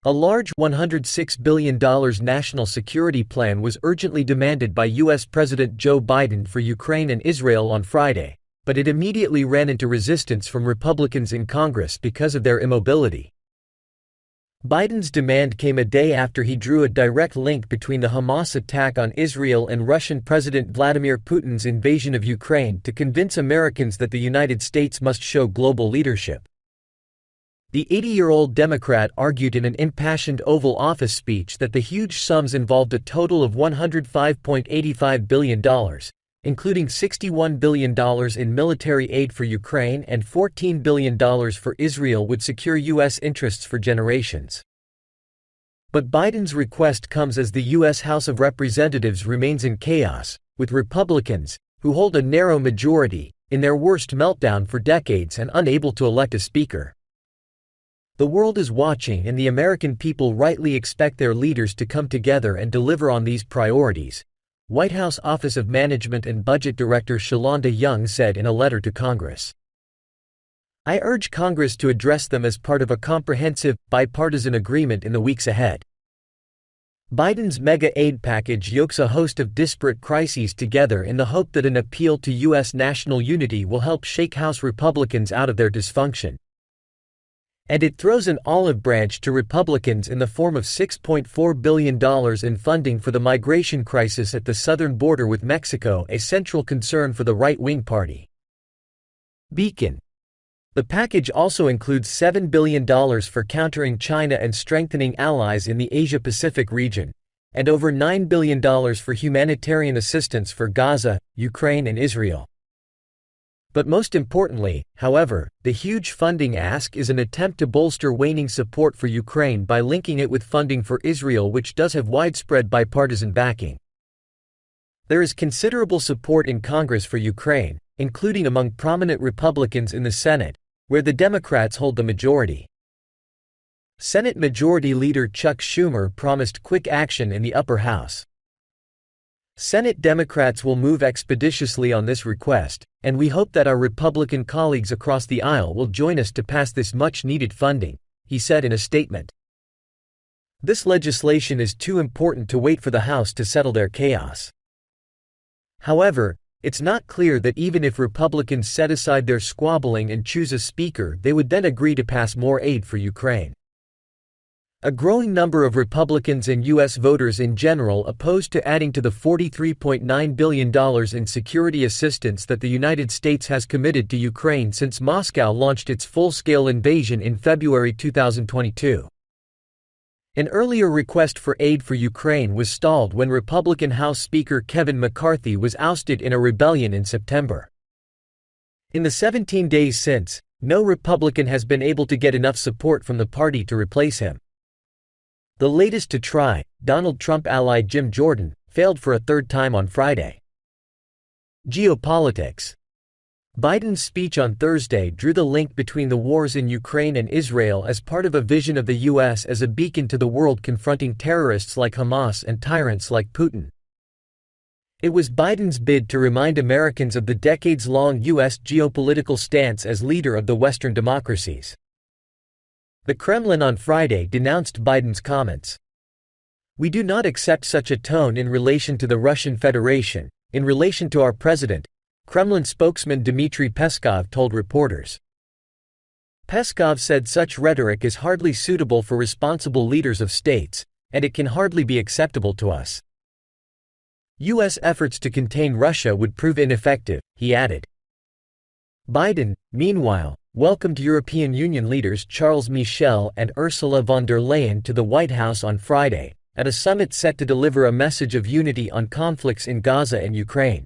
A large $106 billion national security plan was urgently demanded by U.S. President Joe Biden for Ukraine and Israel on Friday, but it immediately ran into resistance from Republicans in Congress because of their immobility. Biden's demand came a day after he drew a direct link between the Hamas attack on Israel and Russian President Vladimir Putin's invasion of Ukraine to convince Americans that the United States must show global leadership. The 80-year-old Democrat argued in an impassioned Oval Office speech that the huge sums involved a total of $105.85 billion, including $61 billion in military aid for Ukraine and $14 billion for Israel, would secure U.S. interests for generations. But Biden's request comes as the U.S. House of Representatives remains in chaos, with Republicans, who hold a narrow majority, in their worst meltdown for decades and unable to elect a speaker. The world is watching, and the American people rightly expect their leaders to come together and deliver on these priorities, White House Office of Management and Budget Director Shalonda Young said in a letter to Congress. I urge Congress to address them as part of a comprehensive, bipartisan agreement in the weeks ahead. Biden's mega aid package yokes a host of disparate crises together in the hope that an appeal to U.S. national unity will help shake House Republicans out of their dysfunction. And it throws an olive branch to Republicans in the form of $6.4 billion in funding for the migration crisis at the southern border with Mexico, a central concern for the right-wing party. Beacon. The package also includes $7 billion for countering China and strengthening allies in the Asia-Pacific region, and over $9 billion for humanitarian assistance for Gaza, Ukraine, and Israel. But most importantly, however, the huge funding ask is an attempt to bolster waning support for Ukraine by linking it with funding for Israel, which does have widespread bipartisan backing. There is considerable support in Congress for Ukraine, including among prominent Republicans in the Senate, where the Democrats hold the majority. Senate Majority Leader Chuck Schumer promised quick action in the upper house. Senate Democrats will move expeditiously on this request, and we hope that our Republican colleagues across the aisle will join us to pass this much-needed funding, he said in a statement. This legislation is too important to wait for the House to settle their chaos. However, it's not clear that even if Republicans set aside their squabbling and choose a speaker, they would then agree to pass more aid for Ukraine. A growing number of Republicans and U.S. voters in general opposed to adding to the $43.9 billion in security assistance that the United States has committed to Ukraine since Moscow launched its full-scale invasion in February 2022. An earlier request for aid for Ukraine was stalled when Republican House Speaker Kevin McCarthy was ousted in a rebellion in September. In the 17 days since, no Republican has been able to get enough support from the party to replace him. The latest to try, Donald Trump ally Jim Jordan, failed for a third time on Friday. Geopolitics. Biden's speech on Thursday drew the link between the wars in Ukraine and Israel as part of a vision of the U.S. as a beacon to the world confronting terrorists like Hamas and tyrants like Putin. It was Biden's bid to remind Americans of the decades-long U.S. geopolitical stance as leader of the Western democracies. The Kremlin on Friday denounced Biden's comments. We do not accept such a tone in relation to the Russian Federation, in relation to our president, Kremlin spokesman Dmitry Peskov told reporters. Peskov said such rhetoric is hardly suitable for responsible leaders of states, and it can hardly be acceptable to us. U.S. efforts to contain Russia would prove ineffective, he added. Biden, meanwhile, welcomed European Union leaders Charles Michel and Ursula von der Leyen to the White House on Friday, at a summit set to deliver a message of unity on conflicts in Gaza and Ukraine.